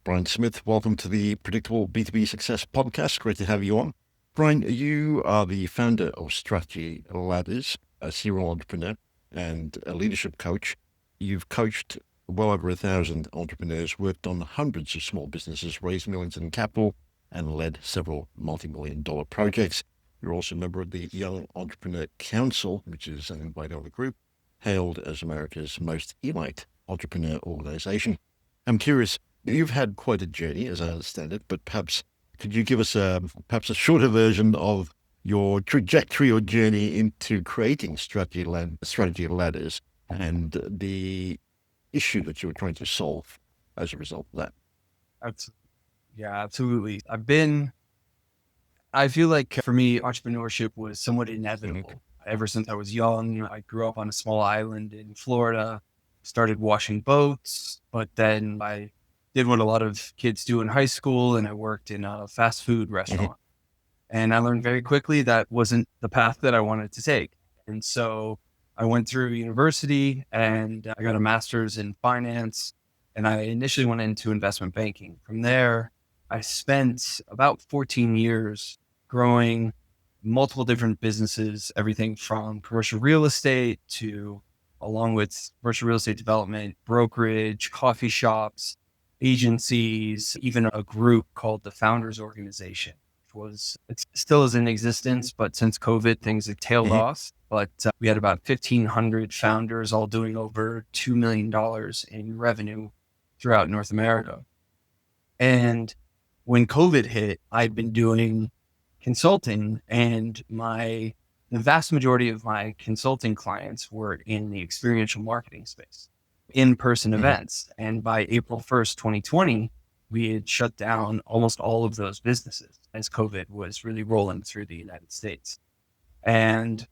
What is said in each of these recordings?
Brian Smith. Welcome to the Predictable B2B Success Podcast. Great to have you on. Brian, you are the founder of Strategy Ladders, a serial entrepreneur and a leadership coach. You've coached well over 1,000 entrepreneurs, worked on hundreds of small businesses, raised millions in capital, and led several multi-million-dollar projects. You're also a member of the Young Entrepreneur Council, which is an invite-only group, hailed as America's most elite entrepreneur organization. I'm curious, you've had quite a journey, as I understand it, but perhaps could you give us perhaps a shorter version of your trajectory or journey into creating strategy ladders and the issue that you were trying to solve as a result of that? Absolutely. I feel like for me, entrepreneurship was somewhat inevitable. Ever since I was young, I grew up on a small island in Florida, started washing boats, but then I did what a lot of kids do in high school, and I worked in a fast food restaurant. And I learned very quickly that wasn't the path that I wanted to take. And so I went through university and I got a master's in finance, and I initially went into investment banking. From there, I spent about 14 years growing multiple different businesses, everything from commercial real estate to, along with commercial real estate development, brokerage, coffee shops, agencies, even a group called the Founders Organization. It still is in existence, but since COVID, things have tailed off. But we had about 1,500 founders, all doing over $2 million in revenue throughout North America. And when COVID hit, I'd been doing consulting, and the vast majority of my consulting clients were in the experiential marketing space, in-person events. And by April 1st, 2020, we had shut down almost all of those businesses as COVID was really rolling through the United States. And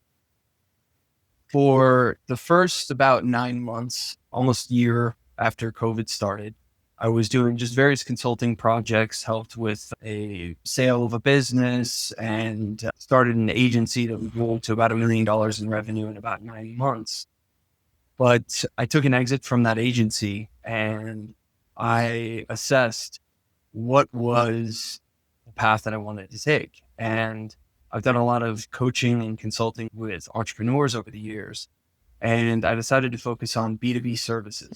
for the first about 9 months, almost a year after COVID started, I was doing just various consulting projects, helped with a sale of a business, and started an agency that grew to about $1 million in revenue in about 9 months. But I took an exit from that agency and I assessed what was the path that I wanted to take. And I've done a lot of coaching and consulting with entrepreneurs over the years, and I decided to focus on B2B services.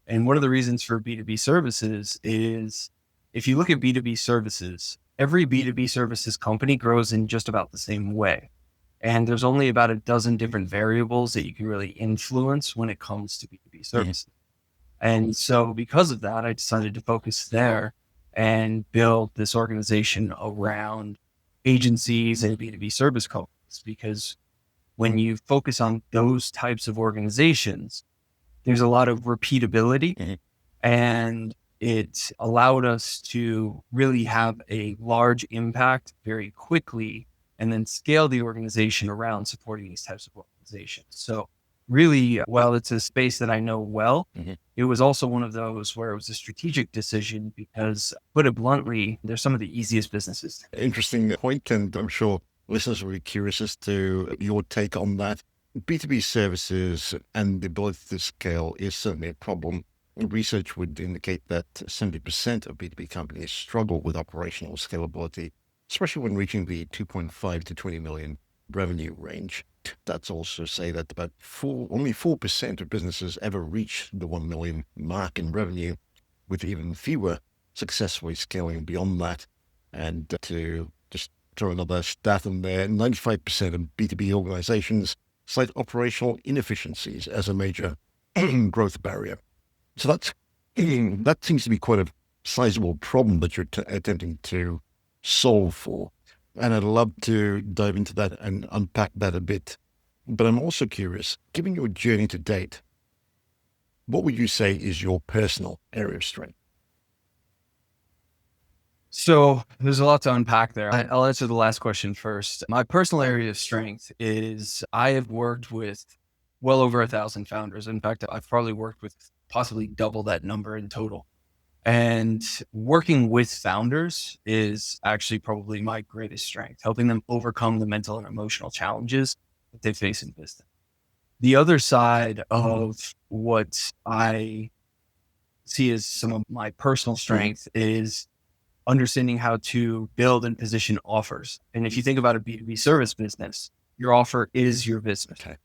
And one of the reasons for B2B services is, if you look at B2B services, every B2B services company grows in just about the same way. And there's only about a dozen different variables that you can really influence when it comes to B2B services. And so because of that, I decided to focus there and build this organization around agencies and B2B service companies. Because when you focus on those types of organizations, there's a lot of repeatability, and it allowed us to really have a large impact very quickly and then scale the organization around supporting these types of organizations. So really, while it's a space that I know well, it was also one of those where it was a strategic decision because, put it bluntly, they're some of the easiest businesses. Interesting point, and I'm sure listeners will be curious as to your take on that. B2B services and the ability to scale is certainly a problem. Research would indicate that 70% of B2B companies struggle with operational scalability, especially when reaching the 2.5 to 20 million revenue range. That's also say that only 4% of businesses ever reach the 1 million mark in revenue, with even fewer successfully scaling beyond that. And to just throw another stat in there, 95% of B2B organizations cite operational inefficiencies as a major growth barrier. So that seems to be quite a sizable problem that you're attempting to solve for. And I'd love to dive into that and unpack that a bit. But I'm also curious, given your journey to date, what would you say is your personal area of strength? So there's a lot to unpack there. I'll answer the last question first. My personal area of strength is I have worked with well over 1,000 founders. In fact, I've probably worked with possibly double that number in total. And working with founders is actually probably my greatest strength, helping them overcome the mental and emotional challenges that they face in business. The other side of what I see as some of my personal strength is understanding how to build and position offers. And if you think about a B2B service business, your offer is your business. Okay.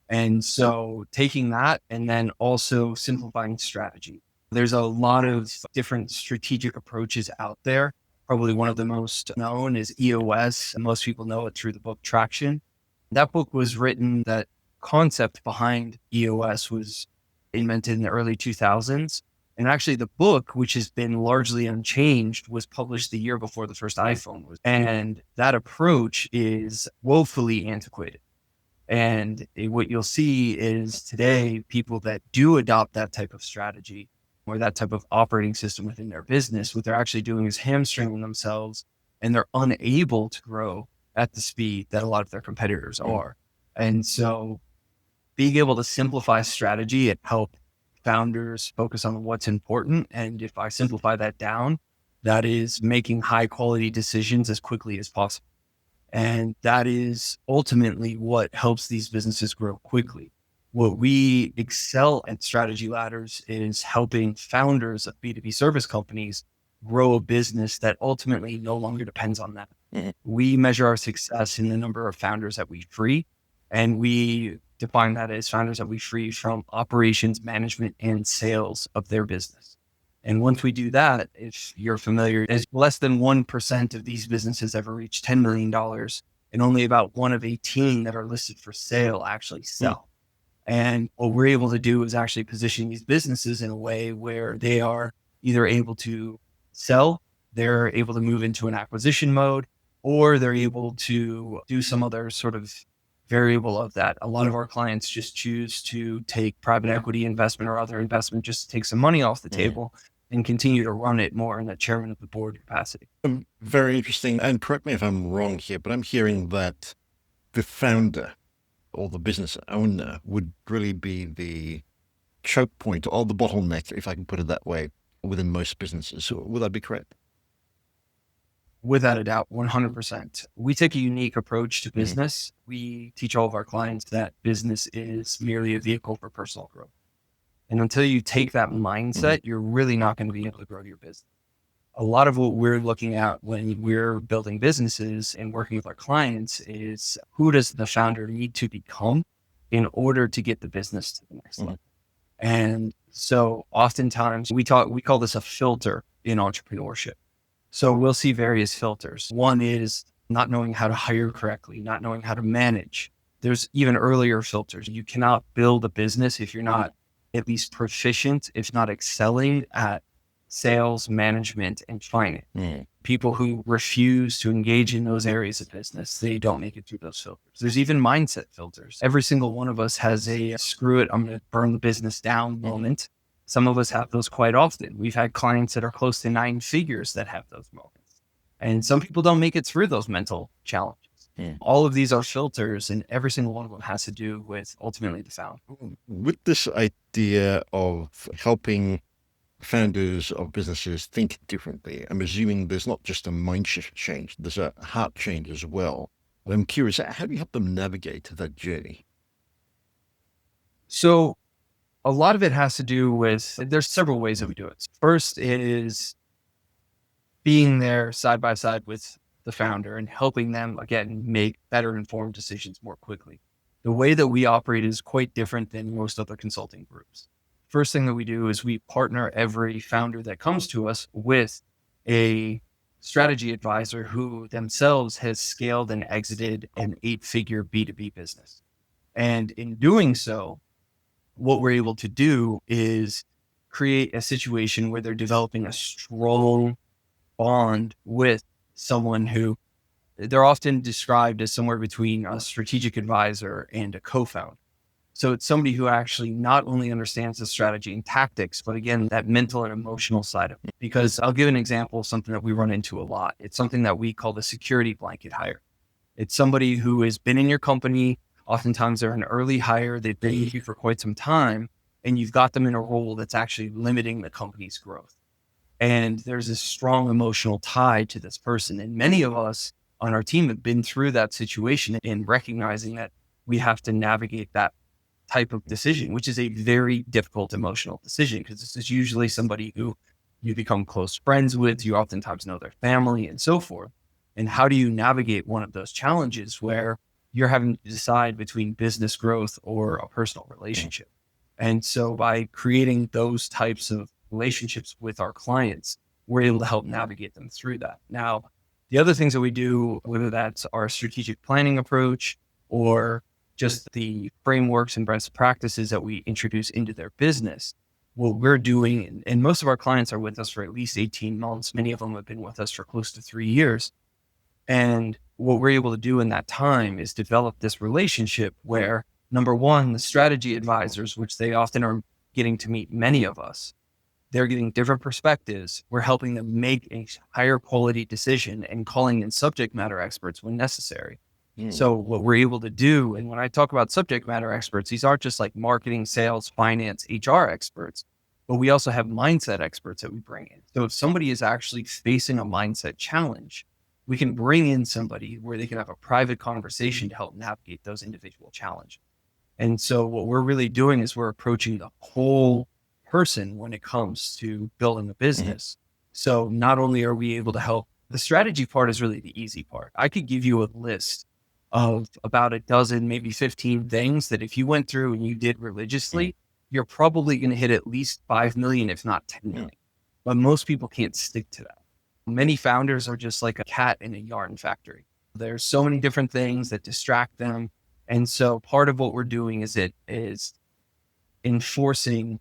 And so taking that and then also simplifying strategy. There's a lot of different strategic approaches out there. Probably one of the most known is EOS. And most people know it through the book Traction. That book was written, that concept behind EOS was invented in the early 2000s. And actually the book, which has been largely unchanged, was published the year before the first iPhone was. And that approach is woefully antiquated. And what you'll see is today, people that do adopt that type of strategy or that type of operating system within their business, what they're actually doing is hamstringing themselves, and they're unable to grow at the speed that a lot of their competitors are. And so being able to simplify strategy and help founders focus on what's important. And if I simplify that down, that is making high quality decisions as quickly as possible. And that is ultimately what helps these businesses grow quickly. What we excel at Strategy Ladders is helping founders of B2B service companies grow a business that ultimately no longer depends on that. We measure our success in the number of founders that we free, and we define that as founders that we free from operations, management, and sales of their business. And once we do that, if you're familiar, there's less than 1% of these businesses ever reach $10 million, and only about 1 of 18 that are listed for sale actually sell. And what we're able to do is actually position these businesses in a way where they are either able to sell, they're able to move into an acquisition mode, or they're able to do some other sort of variable of that. A lot of our clients just choose to take private equity investment or other investment, just to take some money off the table and continue to run it more in the chairman of the board capacity. Very interesting. And correct me if I'm wrong here, but I'm hearing that the founder or the business owner would really be the choke point or the bottleneck, if I can put it that way, within most businesses. Would that be correct? Without a doubt, 100%. We take a unique approach to business. We teach all of our clients that business is merely a vehicle for personal growth. And until you take that mindset, you're really not going to be able to grow your business. A lot of what we're looking at when we're building businesses and working with our clients is, who does the founder need to become in order to get the business to the next level? And so oftentimes we call this a filter in entrepreneurship. So we'll see various filters. One is not knowing how to hire correctly, not knowing how to manage. There's even earlier filters. You cannot build a business if you're not at least proficient, if not excelling at sales, management, and finance. People who refuse to engage in those areas of business, they don't make it through those filters. There's even mindset filters. Every single one of us has a screw it, I'm going to burn the business down moment. Some of us have those quite often. We've had clients that are close to 9 figures that have those moments. And some people don't make it through those mental challenges. All of these are filters, and every single one of them has to do with ultimately the founder. With this idea of helping founders of businesses think differently, I'm assuming there's not just a mind shift change, there's a heart change as well. I'm curious, how do you help them navigate that journey? So a lot of it has to do with, there's several ways that we do it. First is being there side by side with the founder and helping them, again, make better informed decisions more quickly. The way that we operate is quite different than most other consulting groups. First thing that we do is we partner every founder that comes to us with a strategy advisor who themselves has scaled and exited an 8-figure B2B business. And in doing so, what we're able to do is create a situation where they're developing a strong bond with someone who they're often described as somewhere between a strategic advisor and a co-founder. So it's somebody who actually not only understands the strategy and tactics, but again, that mental and emotional side of it. Because I'll give an example of something that we run into a lot. It's something that we call the security blanket hire. It's somebody who has been in your company. Oftentimes they're an early hire. They've been with you for quite some time, and you've got them in a role that's actually limiting the company's growth. And there's a strong emotional tie to this person. And many of us on our team have been through that situation and recognizing that we have to navigate that type of decision, which is a very difficult emotional decision, because this is usually somebody who you become close friends with, you oftentimes know their family and so forth. And how do you navigate one of those challenges where you're having to decide between business growth or a personal relationship? And so by creating those types of relationships with our clients, we're able to help navigate them through that. Now, the other things that we do, whether that's our strategic planning approach or just the frameworks and best practices that we introduce into their business, what we're doing, and most of our clients are with us for at least 18 months. Many of them have been with us for close to 3 years. And what we're able to do in that time is develop this relationship where, number one, the strategy advisors, which they often are getting to meet many of us, they're getting different perspectives. We're helping them make a higher quality decision and calling in subject matter experts when necessary. So what we're able to do, and when I talk about subject matter experts, these aren't just like marketing, sales, finance, HR experts, but we also have mindset experts that we bring in. So if somebody is actually facing a mindset challenge, we can bring in somebody where they can have a private conversation to help navigate those individual challenges. And so what we're really doing is we're approaching the whole person when it comes to building a business. So not only are we able to help, the strategy part is really the easy part. I could give you a list of about a dozen, maybe 15 things that if you went through and you did religiously, you're probably going to hit at least 5 million, if not 10 million. But most people can't stick to that. Many founders are just like a cat in a yarn factory. There's so many different things that distract them. And so part of what we're doing is enforcing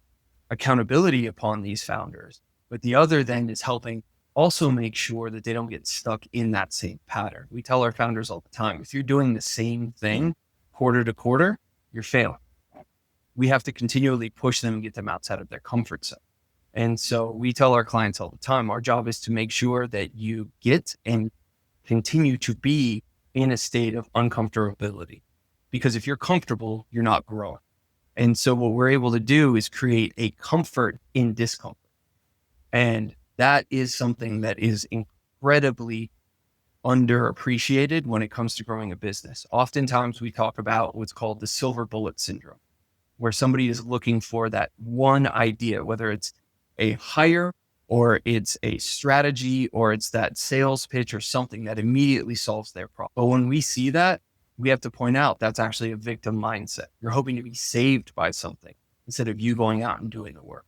accountability upon these founders. But the other then is helping also make sure that they don't get stuck in that same pattern. We tell our founders all the time, if you're doing the same thing quarter to quarter, you're failing. We have to continually push them and get them outside of their comfort zone. And so we tell our clients all the time, our job is to make sure that you get and continue to be in a state of uncomfortability. Because if you're comfortable, you're not growing. And so what we're able to do is create a comfort in discomfort. And that is something that is incredibly underappreciated when it comes to growing a business. Oftentimes we talk about what's called the silver bullet syndrome, where somebody is looking for that one idea, whether it's a hire or it's a strategy or it's that sales pitch or something that immediately solves their problem. But when we see that, we have to point out that's actually a victim mindset. You're hoping to be saved by something instead of you going out and doing the work.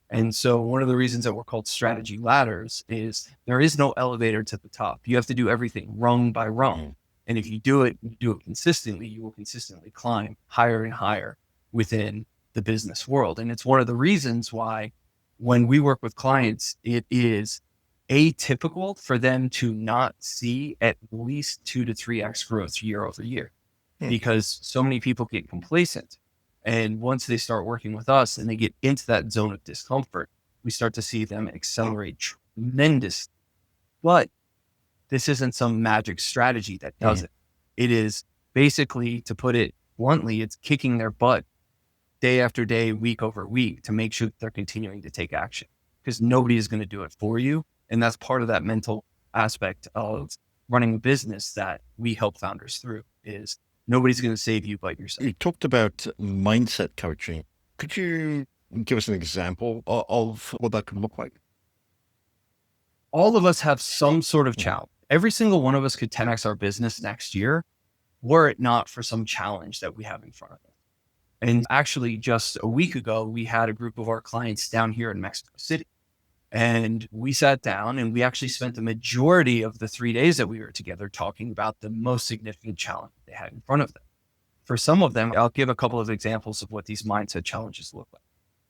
And so one of the reasons that we're called strategy ladders is there is no elevator to the top. You have to do everything rung by rung. And if you do it consistently, you will consistently climb higher and higher within the business world. And it's one of the reasons why when we work with clients, it is atypical for them to not see at least 2 to 3x growth year over year, because so many people get complacent. And once they start working with us and they get into that zone of discomfort, we start to see them accelerate tremendously. But this isn't some magic strategy that does it. It is basically, to put it bluntly, it's kicking their butt day after day, week over week, to make sure that they're continuing to take action, because nobody is going to do it for you. And that's part of that mental aspect of running a business that we help founders through, is nobody's going to save you but yourself. You talked about mindset coaching. Could you give us an example of what that could look like? All of us have some sort of challenge. Every single one of us could 10x our business next year, were it not for some challenge that we have in front of us. And actually, just a week ago, we had a group of our clients down here in Mexico City. And we sat down and we actually spent the majority of the 3 days that we were together talking about the most significant challenge they had in front of them. For some of them, I'll give a couple of examples of what these mindset challenges look like.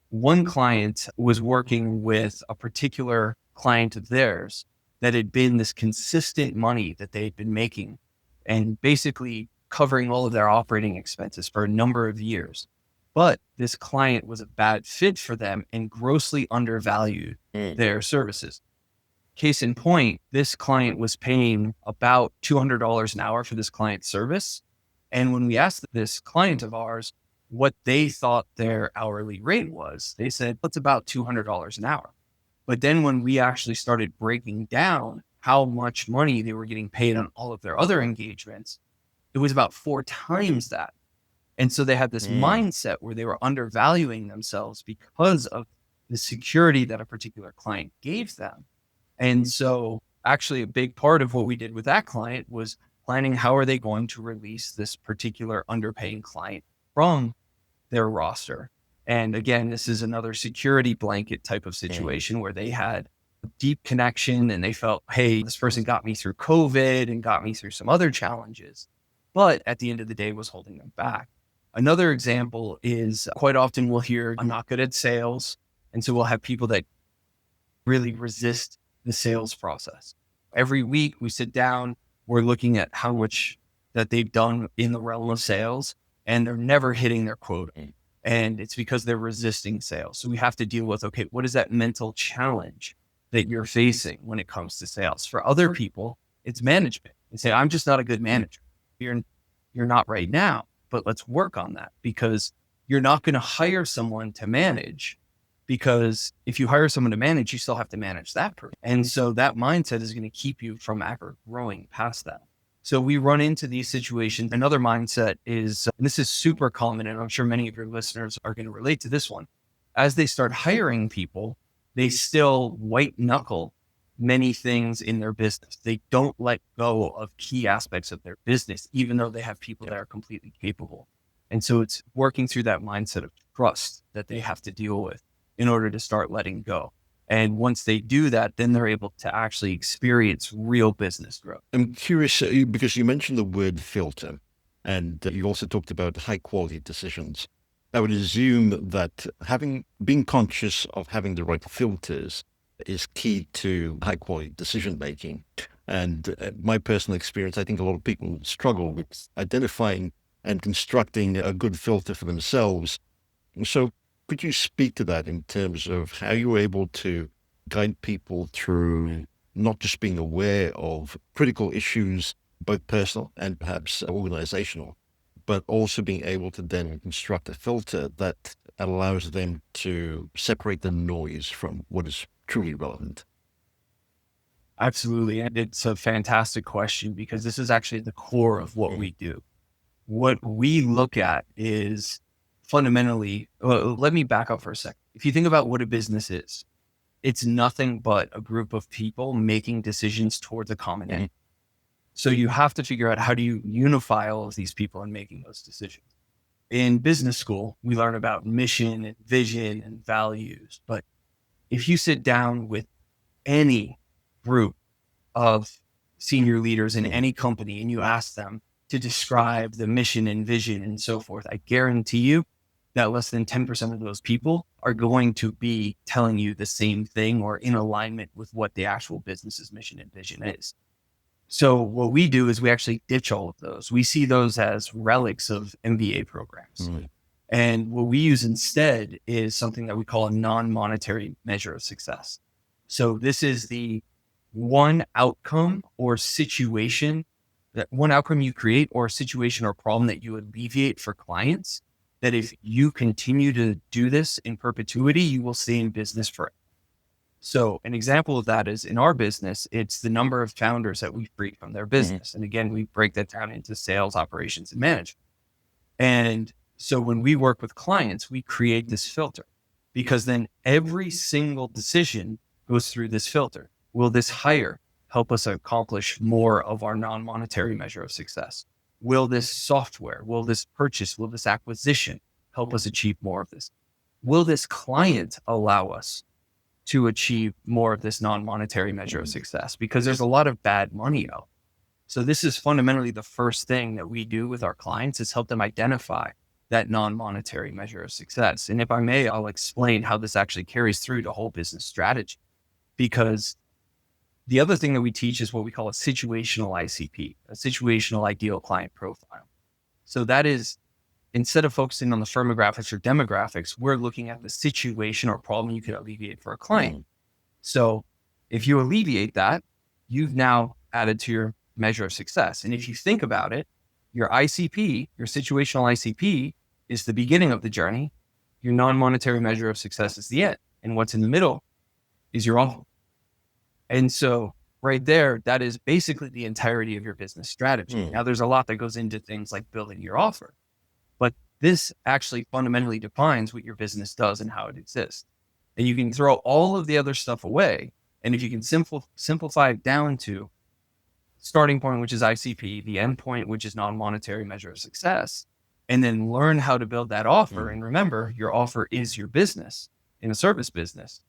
One client was working with a particular client of theirs that had been this consistent money that they had been making and basically covering all of their operating expenses for a number of years. But this client was a bad fit for them and grossly undervalued their services. Case in point, this client was paying about $200 an hour for this client's service. And when we asked this client of ours what they thought their hourly rate was, they said, it's about $200 an hour. But then when we actually started breaking down how much money they were getting paid on all of their other engagements, it was about 4 times that. And so they had this mindset where they were undervaluing themselves because of the security that a particular client gave them. And so actually a big part of what we did with that client was planning how are they going to release this particular underpaying client from their roster. And again, this is another security blanket type of situation where they had a deep connection and they felt, hey, this person got me through COVID and got me through some other challenges, but at the end of the day was holding them back. Another example is quite often we'll hear, I'm not good at sales. And so we'll have people that really resist the sales process. Every week we sit down, we're looking at how much that they've done in the realm of sales, and they're never hitting their quota. And it's because they're resisting sales. So we have to deal with, okay, what is that mental challenge that you're facing when it comes to sales? For other people, it's management. They say, I'm just not a good manager. You're not right now, but let's work on that, because you're not going to hire someone to manage, because if you hire someone to manage, you still have to manage that person. And so that mindset is going to keep you from ever growing past that. So we run into these situations. Another mindset is, and this is super common, and I'm sure many of your listeners are going to relate to this one. As they start hiring people, they still white knuckle many things in their business. They don't let go of key aspects of their business, even though they have people that are completely capable. And so it's working through that mindset of trust that they have to deal with in order to start letting go. And once they do that, then they're able to actually experience real business growth. I'm curious because you mentioned the word filter, and you also talked about high quality decisions. I would assume that being conscious of having the right filters is key to high quality decision making. And my personal experience, I think a lot of people struggle with identifying and constructing a good filter for themselves. So could you speak to that in terms of how you were able to guide people through not just being aware of critical issues, both personal and perhaps organizational, but also being able to then construct a filter that allows them to separate the noise from what is truly relevant? Absolutely. And it's a fantastic question, because this is actually the core of what we do. What we look at is fundamentally, let me back up for a second. If you think about what a business is, it's nothing but a group of people making decisions towards a common end. So you have to figure out, how do you unify all of these people in making those decisions? In business school, we learn about mission and vision and values. But if you sit down with any group of senior leaders in any company and you ask them to describe the mission and vision and so forth, I guarantee you that less than 10% of those people are going to be telling you the same thing or in alignment with what the actual business's mission and vision is. So what we do is we actually ditch all of those. We see those as relics of MBA programs. And what we use instead is something that we call a non-monetary measure of success. So this is the one outcome or situation, that one outcome you create or situation or problem that you alleviate for clients, that if you continue to do this in perpetuity, you will stay in business forever. So an example of that is in our business, it's the number of founders that we free from their business. And again, we break that down into sales, operations, and management. And so when we work with clients, we create this filter, because then every single decision goes through this filter. Will this hire help us accomplish more of our non-monetary measure of success? Will this software, will this purchase, will this acquisition help us achieve more of this? Will this client allow us to achieve more of this non-monetary measure of success? Because there's a lot of bad money out. So this is fundamentally the first thing that we do with our clients, is help them identify that non-monetary measure of success. And if I may, I'll explain how this actually carries through to whole business strategy. Because the other thing that we teach is what we call a situational ICP, a situational ideal client profile. So that is, instead of focusing on the firmographics or demographics, we're looking at the situation or problem you could alleviate for a client. So if you alleviate that, you've now added to your measure of success. And if you think about it, your ICP, your situational ICP, is the beginning of the journey. Your non-monetary measure of success is the end. And what's in the middle is your offer. And so right there, that is basically the entirety of your business strategy. Now, there's a lot that goes into things like building your offer, but This actually fundamentally defines what your business does and how it exists. And you can throw all of the other stuff away. And if you can simplify it down to starting point, which is ICP, the end point, which is non-monetary measure of success, and then learn how to build that offer. And remember, your offer is your business in a service business.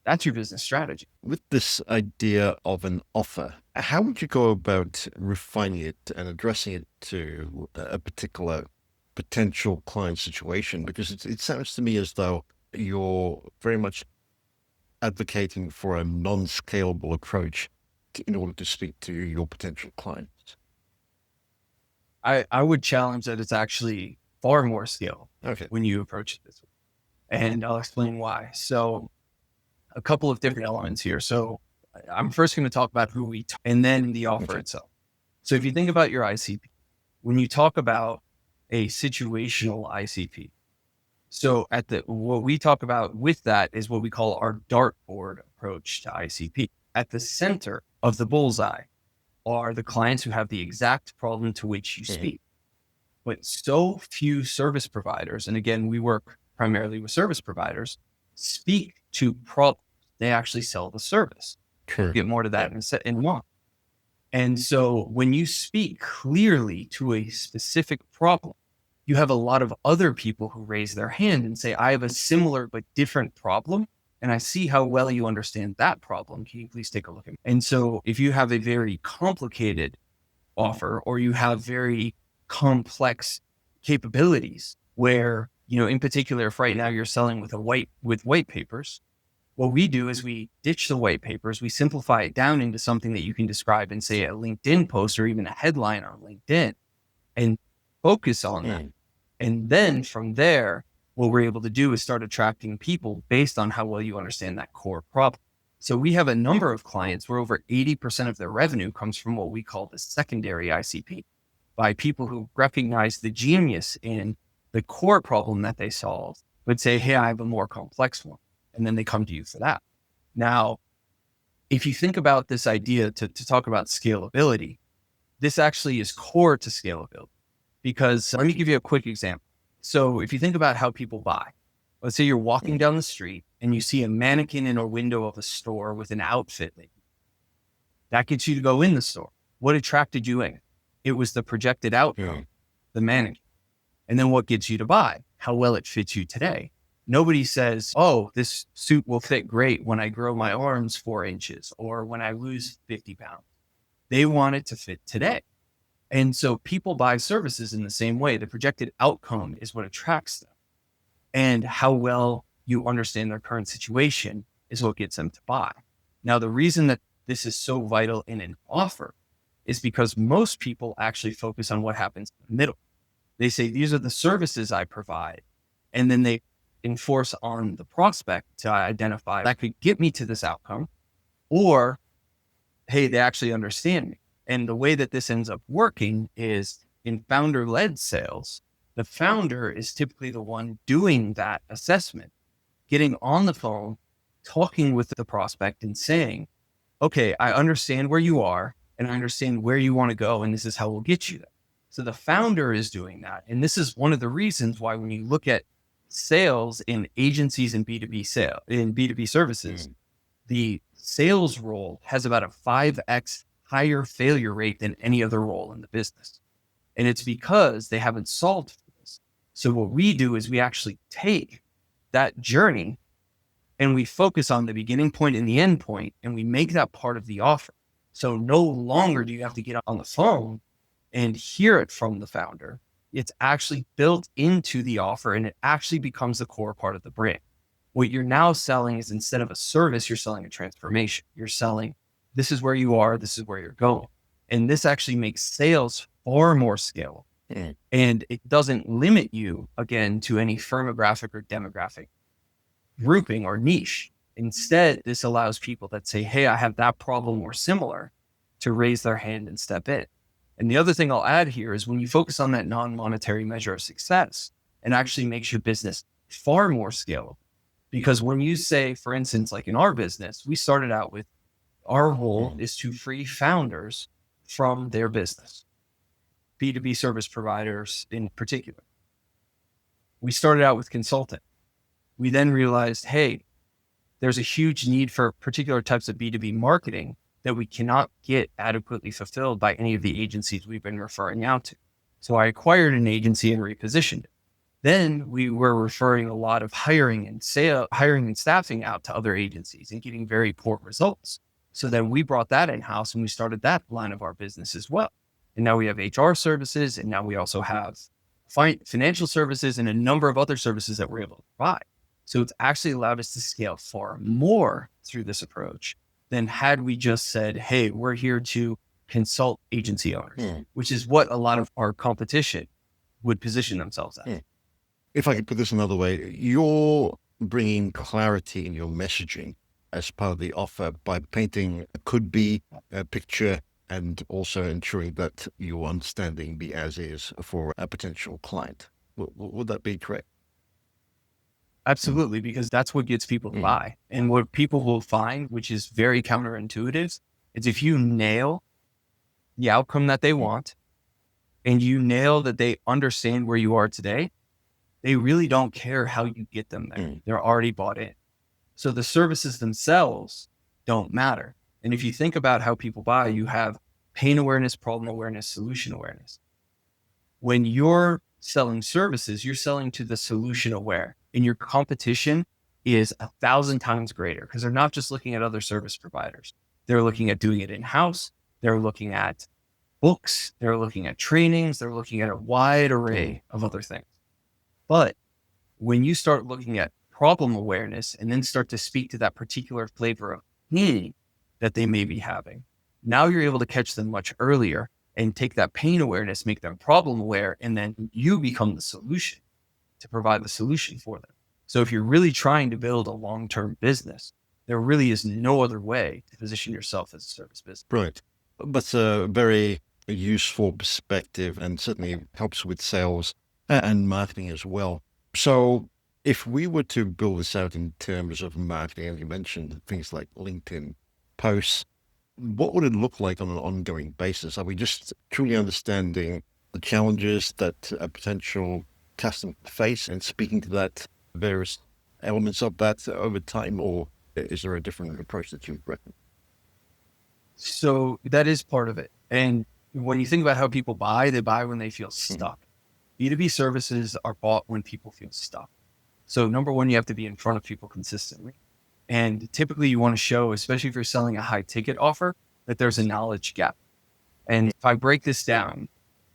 That's your business strategy. With this idea of an offer, how would you go about refining it and addressing it to a particular potential client situation? Because it sounds to me as though you're very much advocating for a non-scalable approach in order to speak to your potential clients. I would challenge that it's actually far more scalable when you approach it this way. And I'll explain why. So a couple of different elements here. So I'm first going to talk about who and then the offer itself. So if you think about your ICP, when you talk about a situational ICP, so what we talk about with that is what we call our dartboard approach to ICP. At the center of the bullseye are the clients who have the exact problem to which you speak. But so few service providers, and again, we work primarily with service providers, speak to problems. They actually sell the service. We'll get more to that in one. And so when you speak clearly to a specific problem, you have a lot of other people who raise their hand and say, I have a similar but different problem. And I see how well you understand that problem. Can you please take a look at it? And so if you have a very complicated offer, or you have very complex capabilities where, in particular, if right now you're selling with white papers, what we do is we ditch the white papers, we simplify it down into something that you can describe in, say, a LinkedIn post or even a headline on LinkedIn, and focus on that. And then from there, what we're able to do is start attracting people based on how well you understand that core problem. So we have a number of clients where over 80% of their revenue comes from what we call the secondary ICP, by people who recognize the genius in the core problem that they solve, but say, hey, I have a more complex one. And then they come to you for that. Now, if you think about this idea to talk about scalability, this actually is core to scalability, because let me give you a quick example. So if you think about how people buy, let's say you're walking down the street and you see a mannequin in a window of a store with an outfit. That gets you to go in the store. What attracted you in? It was the projected outcome, the mannequin. And then what gets you to buy? How well it fits you today. Nobody says, oh, this suit will fit great when I grow my arms 4 inches or when I lose 50 pounds. They want it to fit today. And so people buy services in the same way. The projected outcome is what attracts them. And how well you understand their current situation is what gets them to buy. Now, the reason that this is so vital in an offer is because most people actually focus on what happens in the middle. They say, these are the services I provide. And then they enforce on the prospect to identify that could get me to this outcome, or, hey, they actually understand me. And the way that this ends up working is in founder-led sales, the founder is typically the one doing that assessment, getting on the phone, talking with the prospect and saying, okay, I understand where you are and I understand where you want to go, and this is how we'll get you there. So the founder is doing that. And this is one of the reasons why when you look at sales in agencies and B2B services, the sales role has about a 5x higher failure rate than any other role in the business. And it's because they haven't solved for this. So what we do is we actually take that journey and we focus on the beginning point and the end point, and we make that part of the offer. So no longer do you have to get on the phone and hear it from the founder. It's actually built into the offer, and it actually becomes the core part of the brand. What you're now selling is, instead of a service, you're selling a transformation. You're selling, this is where you are, this is where you're going. And this actually makes sales far more scalable. And it doesn't limit you, again, to any firmographic or demographic grouping or niche. Instead, this allows people that say, hey, I have that problem or similar, to raise their hand and step in. And the other thing I'll add here is when you focus on that non-monetary measure of success, it actually makes your business far more scalable. Because when you say, for instance, like in our business, we started out with, our goal is to free founders from their business, B2B service providers in particular. We started out with consulting. We then realized, hey, there's a huge need for particular types of B2B marketing that we cannot get adequately fulfilled by any of the agencies we've been referring out to. So I acquired an agency and repositioned it. Then we were referring a lot of hiring and staffing out to other agencies and getting very poor results. So then we brought that in-house and we started that line of our business as well. And now we have HR services, and now we also have financial services and a number of other services that we're able to provide. So it's actually allowed us to scale far more through this approach than had we just said, hey, we're here to consult agency owners, which is what a lot of our competition would position themselves as. If I could put this another way, you're bringing clarity in your messaging as part of the offer by painting a could-be picture and also ensuring that you're understanding the as-is for a potential client. Would that be correct? Absolutely, because that's what gets people to buy. And what people will find, which is very counterintuitive, is if you nail the outcome that they want and you nail that they understand where you are today, they really don't care how you get them there. They're already bought in. So the services themselves don't matter. And if you think about how people buy, you have pain awareness, problem awareness, solution awareness. When you're selling services, you're selling to the solution aware, and your competition is 1,000 times greater because they're not just looking at other service providers. They're looking at doing it in-house. They're looking at books. They're looking at trainings. They're looking at a wide array of other things. But when you start looking at problem awareness and then start to speak to that particular flavor of pain that they may be having, now you're able to catch them much earlier and take that pain awareness, make them problem aware, and then you become the solution to provide the solution for them. So if you're really trying to build a long-term business, there really is no other way to position yourself as a service business. Brilliant. That's a very useful perspective and certainly helps with sales and marketing as well. So if we were to build this out in terms of marketing, and you mentioned things like LinkedIn posts, what would it look like on an ongoing basis? Are we just truly understanding the challenges that a potential customer face and speaking to that various elements of that over time, or is there a different approach that you recommend? So that is part of it. And when you think about how people buy, they buy when they feel stuck. B2B services are bought when people feel stuck. So number one, you have to be in front of people consistently. And typically you want to show, especially if you're selling a high ticket offer, that there's a knowledge gap. And if I break this down,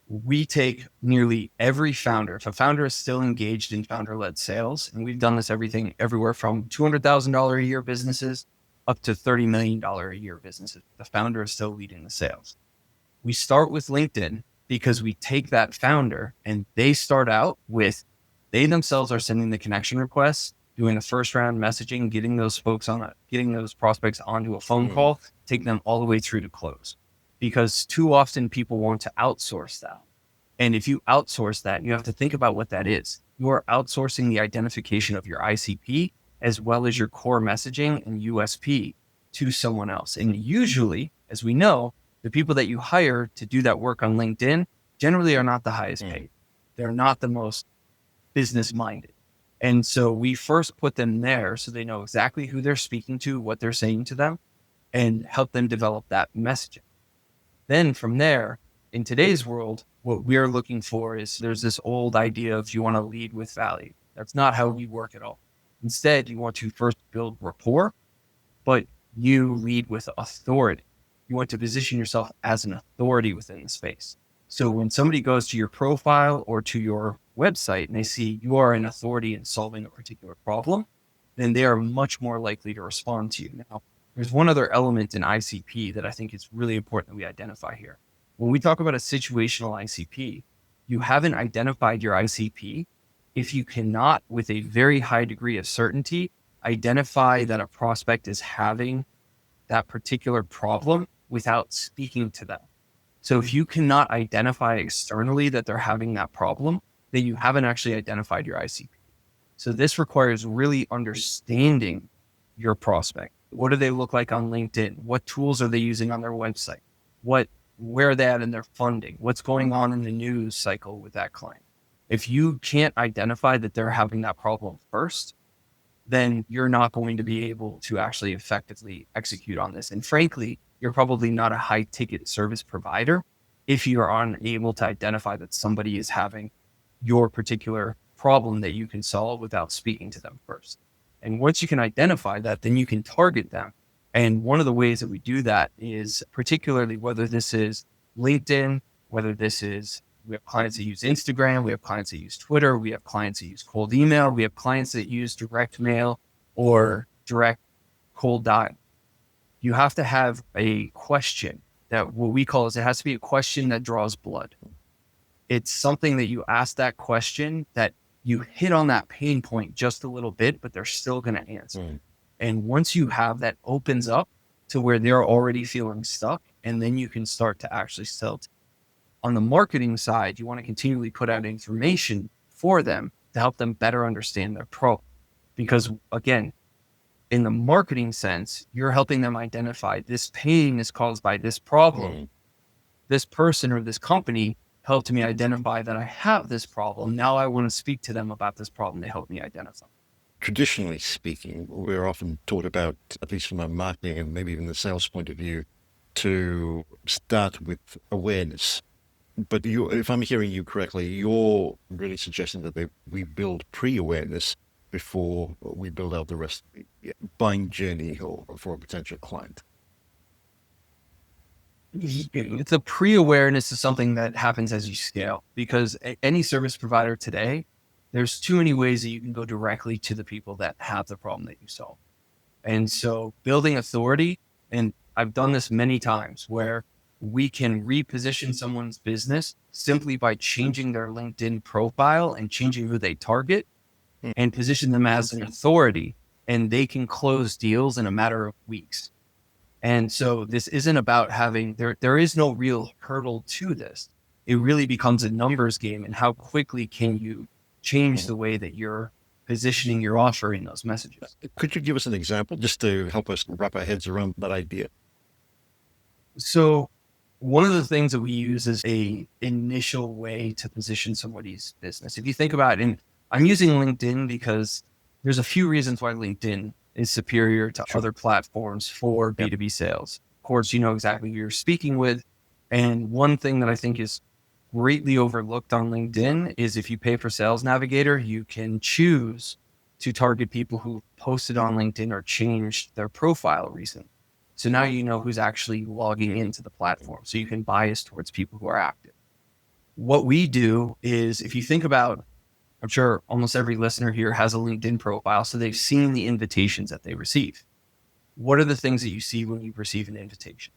we take nearly every founder. If a founder is still engaged in founder-led sales, and we've done this everywhere from $200,000 a year businesses up to $30 million a year businesses, the founder is still leading the sales. We start with LinkedIn because we take that founder and they start out with, they themselves are sending the connection requests, doing a first round messaging, getting those prospects onto a phone call, take them all the way through to close. Because too often people want to outsource that. And if you outsource that, you have to think about what that is. You are outsourcing the identification of your ICP as well as your core messaging and USP to someone else. And usually, as we know, the people that you hire to do that work on LinkedIn generally are not the highest paid. They're not the most business minded. And so we first put them there so they know exactly who they're speaking to, what they're saying to them, and help them develop that messaging. Then from there, in today's world, what we're looking for is there's this old idea of you want to lead with value. That's not how we work at all. Instead, you want to first build rapport, but you lead with authority. You want to position yourself as an authority within the space. So when somebody goes to your profile or to your website and they see you are an authority in solving a particular problem, then they are much more likely to respond to you. Now, there's one other element in ICP that I think is really important that we identify here. When we talk about a situational ICP, you haven't identified your ICP if you cannot, with a very high degree of certainty, identify that a prospect is having that particular problem without speaking to them. So if you cannot identify externally that they're having that problem, then you haven't actually identified your ICP. So this requires really understanding your prospect. What do they look like on LinkedIn? What tools are they using on their website? Where are they at in their funding? What's going on in the news cycle with that client? If you can't identify that they're having that problem first, then you're not going to be able to actually effectively execute on this. And frankly, you're probably not a high ticket service provider if you are unable to identify that somebody is having your particular problem that you can solve without speaking to them first. And once you can identify that, then you can target them. And one of the ways that we do that is particularly whether this is LinkedIn, whether this is, we have clients that use Instagram, we have clients that use Twitter, we have clients that use cold email, we have clients that use direct mail or direct cold dial. You have to have a question that what we call is, it has to be a question that draws blood. It's something that you ask that question that you hit on that pain point just a little bit, but they're still going to answer. And once you have that, opens up to where they're already feeling stuck, and then you can start to actually sell. On the marketing side, you want to continually put out information for them to help them better understand their problem. Because again, in the marketing sense, you're helping them identify this pain is caused by this problem. This person or this company helped me identify that I have this problem. Now I want to speak to them about this problem they helped me identify. Traditionally speaking, we're often taught about, at least from a marketing and maybe even the sales point of view, to start with awareness. But you, if I'm hearing you correctly, you're really suggesting that we build pre-awareness before we build out the rest of the buying journey or for a potential client. The pre-awareness is something that happens as you scale, because any service provider today, there's too many ways that you can go directly to the people that have the problem that you solve. And so building authority, and I've done this many times, where we can reposition someone's business simply by changing their LinkedIn profile and changing who they target and position them as an authority, and they can close deals in a matter of weeks. And so this isn't about having, there is no real hurdle to this. It really becomes a numbers game, and how quickly can you change the way that you're positioning your offer in those messages. Could you give us an example just to help us wrap our heads around that idea? So one of the things that we use is a initial way to position somebody's business. If you think about it, and I'm using LinkedIn because there's a few reasons why LinkedIn is superior to other platforms for B2B sales. Of course, you know exactly who you're speaking with. And one thing that I think is greatly overlooked on LinkedIn is, if you pay for Sales Navigator, you can choose to target people who posted on LinkedIn or changed their profile recently. So now you know who's actually logging into the platform. So you can bias towards people who are active. What we do is, if you think about, I'm sure almost every listener here has a LinkedIn profile, so they've seen the invitations that they receive. What are the things that you see when you receive an invitation?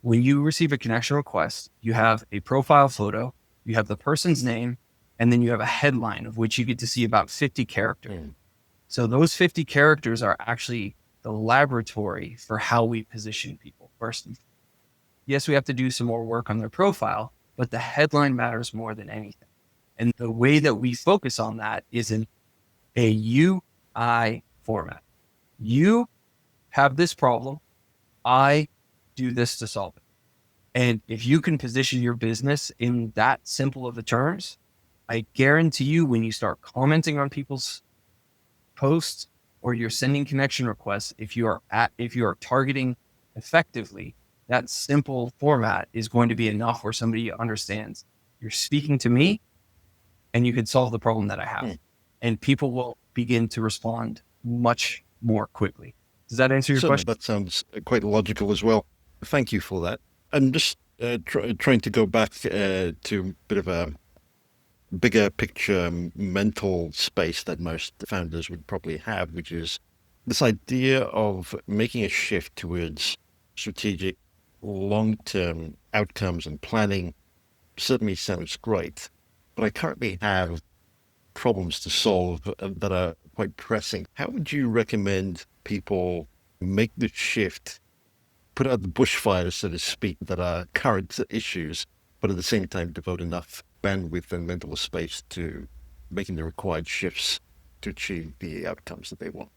When you receive a connection request, you have a profile photo, you have the person's name, and then you have a headline of which you get to see about 50 characters. So those 50 characters are actually the laboratory for how we position people. First, yes, we have to do some more work on their profile, but the headline matters more than anything. And the way that we focus on that is in a UI format. You have this problem. I do this to solve it. And if you can position your business in that simple of the terms, I guarantee you, when you start commenting on people's posts or you're sending connection requests, if you are targeting effectively, that simple format is going to be enough where somebody understands you're speaking to me and you can solve the problem that I have. And people will begin to respond much more quickly. Does that answer your question? That sounds quite logical as well. Thank you for that. I'm just trying to go back to a bit of a bigger picture mental space that most founders would probably have, which is this idea of making a shift towards strategic, long-term outcomes and planning. Certainly sounds great, but I currently have problems to solve that are quite pressing. How would you recommend people make the shift, put out the bushfires, so to speak, that are current issues, but at the same time devote enough bandwidth and mental space to making the required shifts to achieve the outcomes that they want?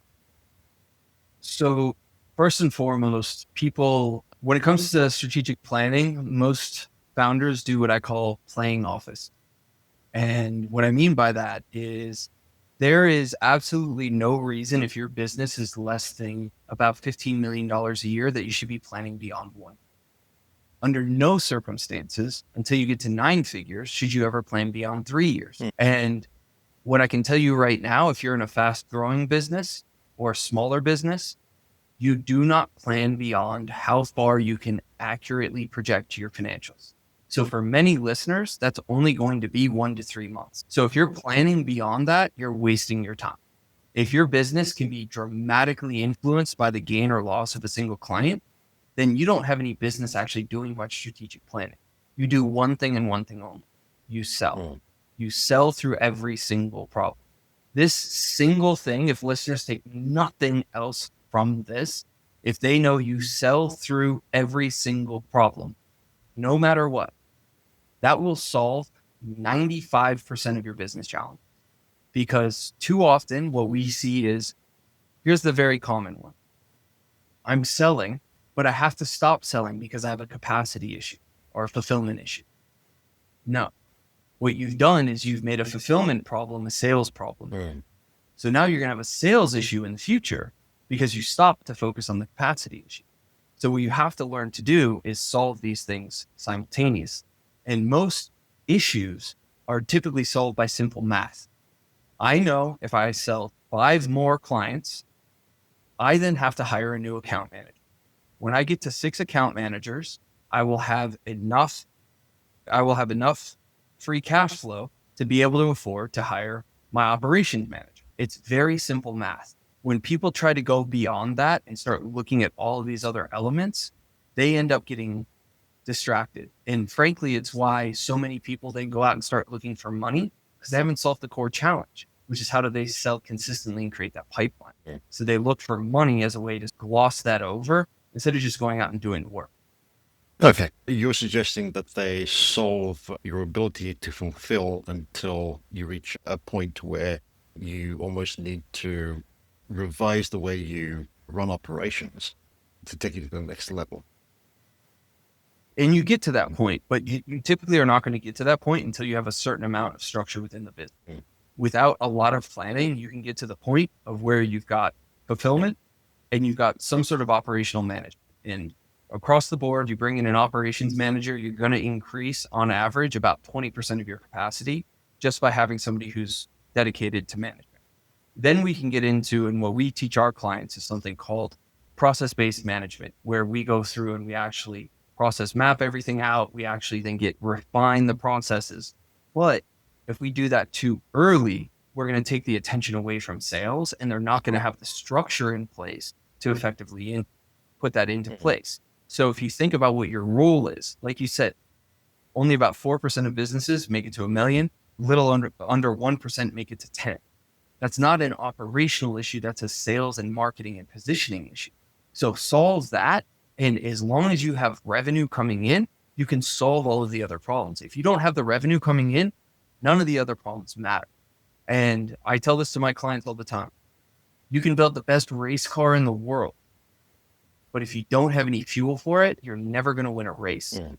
So first and foremost, people, when it comes to strategic planning, most founders do what I call playing office. And what I mean by that is there is absolutely no reason, if your business is less than about $15 million a year, that you should be planning beyond one. Under no circumstances, until you get to 9 figures, should you ever plan beyond 3 years. And what I can tell you right now, if you're in a fast growing business or a smaller business, you do not plan beyond how far you can accurately project your financials. So for many listeners, that's only going to be 1 to 3 months. So if you're planning beyond that, you're wasting your time. If your business can be dramatically influenced by the gain or loss of a single client, then you don't have any business actually doing much strategic planning. You do one thing and one thing only. You sell. You sell through every single problem. This single thing, if listeners take nothing else from this, if they know you sell through every single problem, no matter what, that will solve 95% of your business challenge. Because too often what we see is, here's the very common one. I'm selling, but I have to stop selling because I have a capacity issue or a fulfillment issue. No. What you've done is you've made a fulfillment problem a sales problem. So now you're going to have a sales issue in the future because you stopped to focus on the capacity issue. So what you have to learn to do is solve these things simultaneously. And most issues are typically solved by simple math. I know if I sell 5 more clients, I then have to hire a new account manager. When I get to 6 account managers, I will have enough free cash flow to be able to afford to hire my operations manager. It's very simple math. When people try to go beyond that and start looking at all of these other elements, they end up getting distracted. And frankly, it's why so many people then go out and start looking for money, because they haven't solved the core challenge, which is how do they sell consistently and create that pipeline. So they look for money as a way to gloss that over instead of just going out and doing the work. Okay. You're suggesting that they solve your ability to fulfill until you reach a point where you almost need to revise the way you run operations to take you to the next level. And you get to that point, but you typically are not going to get to that point until you have a certain amount of structure within the business. Without a lot of planning, you can get to the point of where you've got fulfillment and you've got some sort of operational management. And across the board, you bring in an operations manager, you're going to increase on average about 20% of your capacity just by having somebody who's dedicated to management. Then we can get into, and what we teach our clients is something called process-based management, where we go through and we actually process map everything out. We actually then refine the processes. But if we do that too early, we're going to take the attention away from sales, and they're not going to have the structure in place to effectively put that into place. So if you think about what your role is, like you said, only about 4% of businesses make it to $1 million, little under 1% make it to 10. That's not an operational issue. That's a sales and marketing and positioning issue. So solve that. And as long as you have revenue coming in, you can solve all of the other problems. If you don't have the revenue coming in, none of the other problems matter. And I tell this to my clients all the time. You can build the best race car in the world, but if you don't have any fuel for it, you're never going to win a race. Your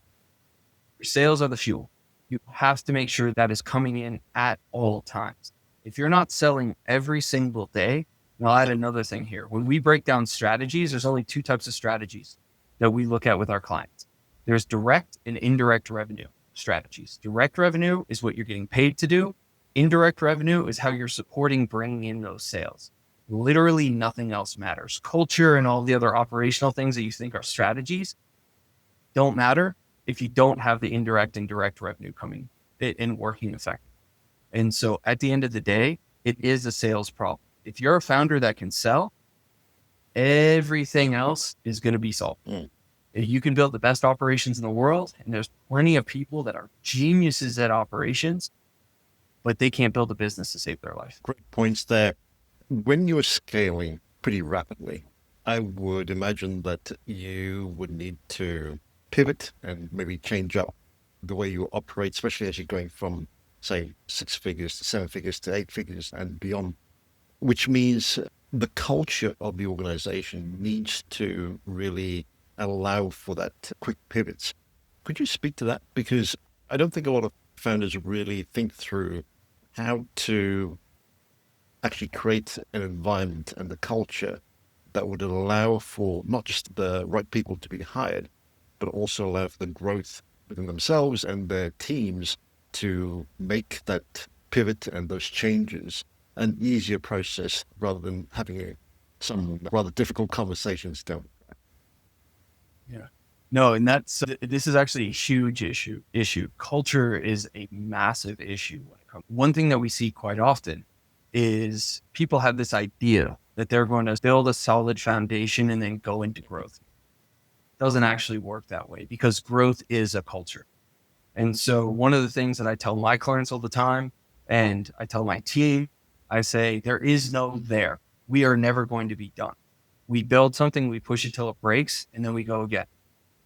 sales are the fuel. You have to make sure that is coming in at all times. If you're not selling every single day, and I'll add another thing here. When we break down strategies, there's only 2 types of strategies that we look at with our clients. There's direct and indirect revenue strategies. Direct revenue is what you're getting paid to do. Indirect revenue is how you're supporting bringing in those sales. Literally nothing else matters. Culture and all the other operational things that you think are strategies don't matter if you don't have the indirect and direct revenue coming in working effectively. And so at the end of the day, it is a sales problem. If you're a founder that can sell, everything else is going to be solved. If you can build the best operations in the world, and there's plenty of people that are geniuses at operations, but they can't build a business to save their life. Great points there. When you're scaling pretty rapidly, I would imagine that you would need to pivot and maybe change up the way you operate, especially as you're going from, say, 6 figures to 7 figures to 8 figures and beyond, which means the culture of the organization needs to really allow for that quick pivots. Could you speak to that? Because I don't think a lot of founders really think through how to actually create an environment and the culture that would allow for not just the right people to be hired, but also allow for the growth within themselves and their teams to make that pivot and those changes an easier process rather than having some rather difficult conversations down. Yeah. No, and this is actually a huge issue. Culture is a massive issue when it comes. One thing that we see quite often is people have this idea that they're going to build a solid foundation and then go into growth. It doesn't actually work that way because growth is a culture. And so one of the things that I tell my clients all the time, and I tell my team, I say, there is no there. We are never going to be done. We build something, we push it till it breaks, and then we go again.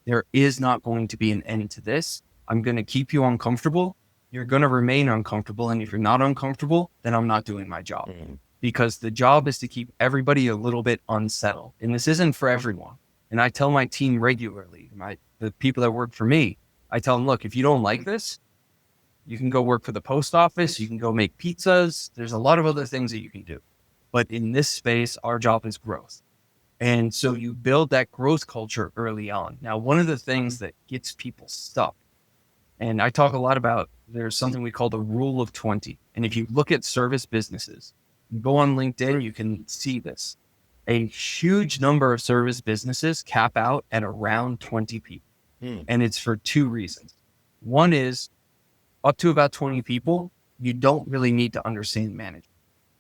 There is not going to be an end to this. I'm going to keep you uncomfortable. You're going to remain uncomfortable. And if you're not uncomfortable, then I'm not doing my job. Because the job is to keep everybody a little bit unsettled. And this isn't for everyone. And I tell my team regularly, the people that work for me, I tell them, look, if you don't like this, you can go work for the post office. You can go make pizzas. There's a lot of other things that you can do. But in this space, our job is growth. And so you build that growth culture early on. Now, one of the things that gets people stuck, and I talk a lot about, there's something we call the rule of 20. And if you look at service businesses, you go on LinkedIn, you can see this. A huge number of service businesses cap out at around 20 people. And it's for two reasons. One is up to about 20 people, you don't really need to understand management.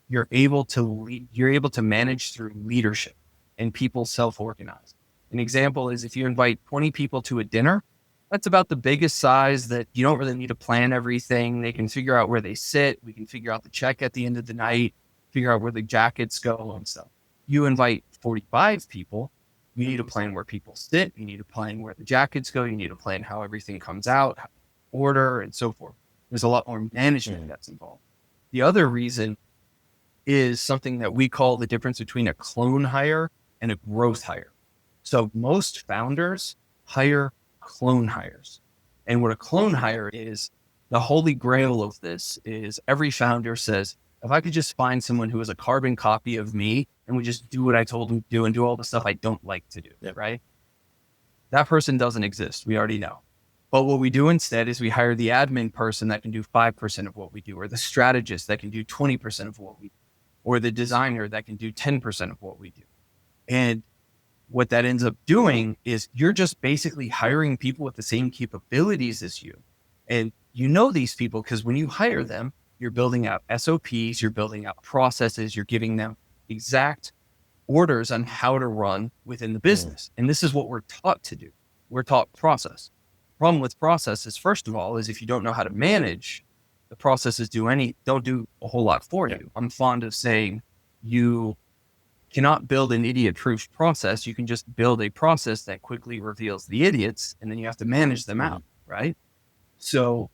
You're able to manage through leadership and people self-organize. An example is if you invite 20 people to a dinner, that's about the biggest size that you don't really need to plan everything. They can figure out where they sit. We can figure out the check at the end of the night, figure out where the jackets go and stuff. You invite 45 people, you need to plan where people sit. You need to plan where the jackets go. You need to plan how everything comes out, order, and so forth. There's a lot more management that's involved. The other reason is something that we call the difference between a clone hire and a growth hire. So most founders hire clone hires. And what a clone hire is, the holy grail of this is every founder says, if I could just find someone who is a carbon copy of me and would just do what I told them to do and do all the stuff I don't like to do, right? That person doesn't exist. We already know. But what we do instead is we hire the admin person that can do 5% of what we do, or the strategist that can do 20% of what we do, or the designer that can do 10% of what we do. And what that ends up doing is you're just basically hiring people with the same capabilities as you. And you know these people because when you hire them, you're building out SOPs, you're building out processes, you're giving them exact orders on how to run within the business. And this is what we're taught to do. We're taught process. Problem with process is, first of all, is if you don't know how to manage, the processes don't do a whole lot for you. I'm fond of saying you cannot build an idiot-proof process. You can just build a process that quickly reveals the idiots, and then you have to manage them out, right? So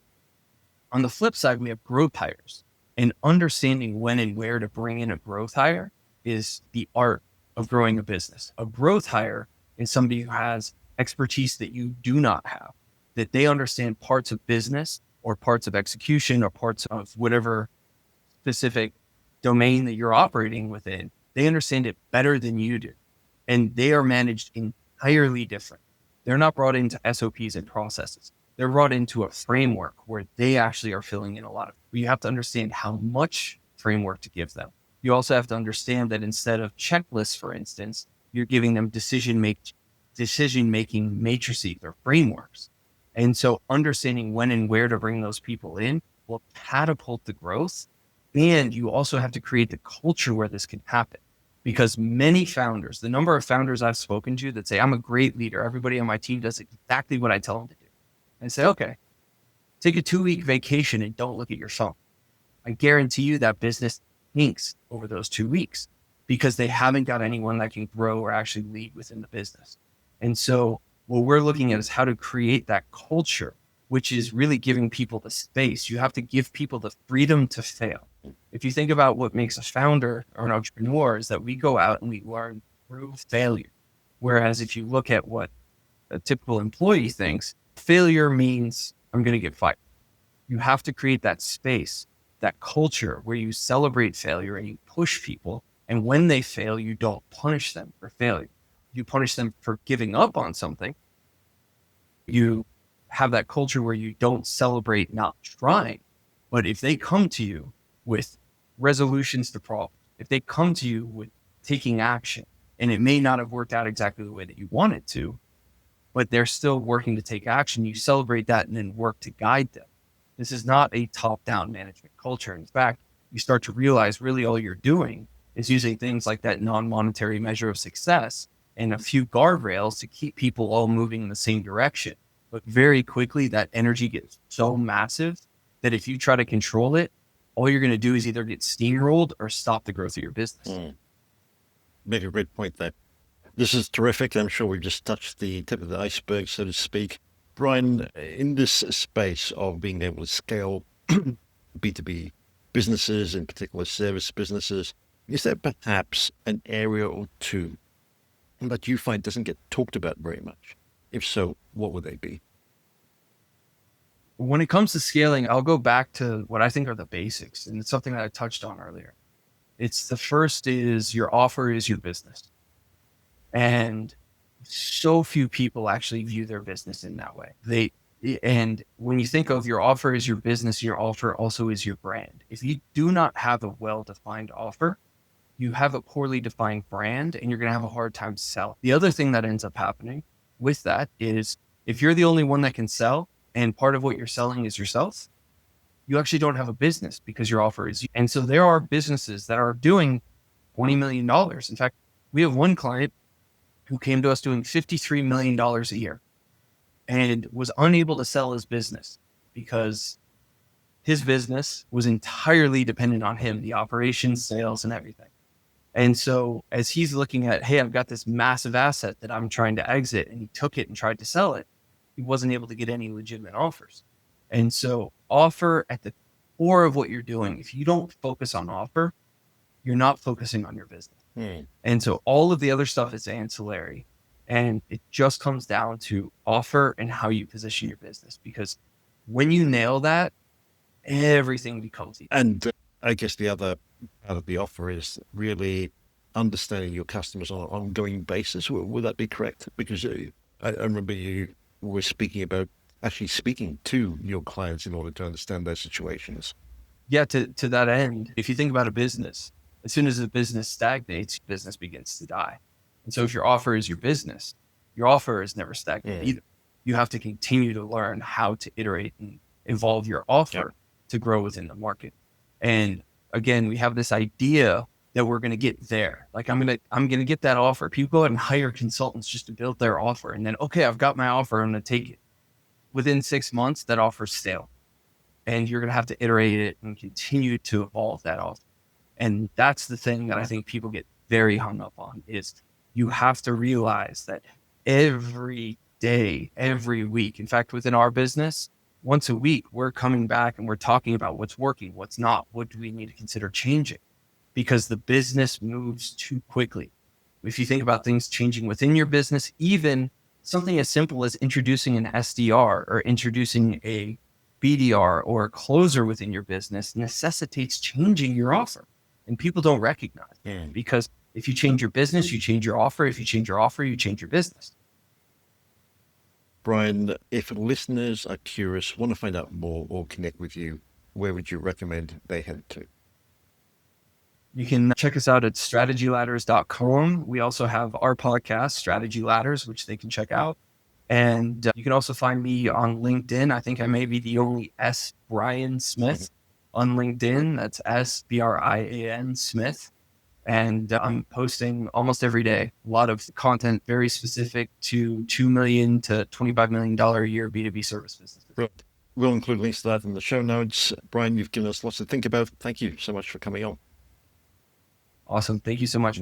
on the flip side, we have growth hires, and understanding when and where to bring in a growth hire is the art of growing a business. A growth hire is somebody who has expertise that you do not have, that they understand parts of business or parts of execution or parts of whatever specific domain that you're operating within. They understand it better than you do. And they are managed entirely different. They're not brought into SOPs and processes. They're brought into a framework where they actually are filling in a lot of, you have to understand how much framework to give them. You also have to understand that instead of checklists, for instance, you're giving them decision-making matrices or frameworks. And so understanding when and where to bring those people in will catapult the growth. And you also have to create the culture where this can happen. Because many founders, the number of founders I've spoken to that say, I'm a great leader, everybody on my team does exactly what I tell them to do. And I say, okay, take a 2-week vacation and don't look at your phone. I guarantee you that business tanks over those 2 weeks because they haven't got anyone that can grow or actually lead within the business. And so what we're looking at is how to create that culture, which is really giving people the space. You have to give people the freedom to fail. If you think about what makes a founder or an entrepreneur is that we go out and we learn through failure. Whereas if you look at what a typical employee thinks, failure means I'm going to get fired. You have to create that space, that culture where you celebrate failure and you push people. And when they fail, you don't punish them for failure. You punish them for giving up on something. You have that culture where you don't celebrate not trying. But if they come to you with resolutions to problems, if they come to you with taking action, and it may not have worked out exactly the way that you want it to, but they're still working to take action, you celebrate that and then work to guide them. This is not a top-down management culture. In fact, you start to realize really all you're doing is using things like that non-monetary measure of success and a few guardrails to keep people all moving in the same direction. But very quickly, that energy gets so massive that if you try to control it, all you're going to do is either get steamrolled or stop the growth of your business. Make a great point there. This is terrific. I'm sure we've just touched the tip of the iceberg, so to speak. Brian, in this space of being able to scale B2B businesses, in particular service businesses, is there perhaps an area or two that you find doesn't get talked about very much? If so, what would they be? When it comes to scaling, I'll go back to what I think are the basics. And it's something that I touched on earlier. It's the first is your offer is your business. And so few people actually view their business in that way. And when you think of your offer is your business, your offer also is your brand. If you do not have a well-defined offer, you have a poorly defined brand and you're going to have a hard time selling. The other thing that ends up happening with that is if you're the only one that can sell and part of what you're selling is yourself, you actually don't have a business because your offer is you. And so there are businesses that are doing $20 million. In fact, we have one client who came to us doing $53 million a year and was unable to sell his business because his business was entirely dependent on him, the operations, sales, and everything. And so as he's looking at, hey, I've got this massive asset that I'm trying to exit, and he took it and tried to sell it, he wasn't able to get any legitimate offers. And so offer at the core of what you're doing. If you don't focus on offer, you're not focusing on your business. And so all of the other stuff is ancillary, and it just comes down to offer and how you position your business, because when you nail that, everything becomes easy. And I guess the other part of the offer is really understanding your customers on an ongoing basis. Would that be correct? Because I remember you were speaking about actually speaking to your clients in order to understand their situations. Yeah, to that end, if you think about a business, as soon as the business stagnates, business begins to die. And so if your offer is your business, your offer is never stagnant either. You have to continue to learn how to iterate and evolve your offer to grow within the market. And again, we have this idea that we're going to get there. Like I'm going to get that offer. People go out and hire consultants just to build their offer. And then, okay, I've got my offer. I'm going to take it. Within 6 months, that offer's stale. And you're going to have to iterate it and continue to evolve that offer. And that's the thing that I think people get very hung up on is you have to realize that every day, every week, in fact, within our business, once a week, we're coming back and we're talking about what's working, what's not, what do we need to consider changing, because the business moves too quickly. If you think about things changing within your business, even something as simple as introducing an SDR or introducing a BDR or a closer within your business necessitates changing your offer. And people don't recognize it because if you change your business, you change your offer. If you change your offer, you change your business. Brian, if listeners are curious, want to find out more or connect with you, where would you recommend they head to? You can check us out at strategyladders.com. We also have our podcast, Strategy Ladders, which they can check out. And you can also find me on LinkedIn. I think I may be the only S. Brian Smith on LinkedIn. That's SBRIAN Smith. And I'm posting almost every day, a lot of content very specific to $2 million to $25 million a year B2B service businesses. Brilliant. We'll include links to that in the show notes. Brian, you've given us lots to think about. Thank you so much for coming on. Awesome. Thank you so much.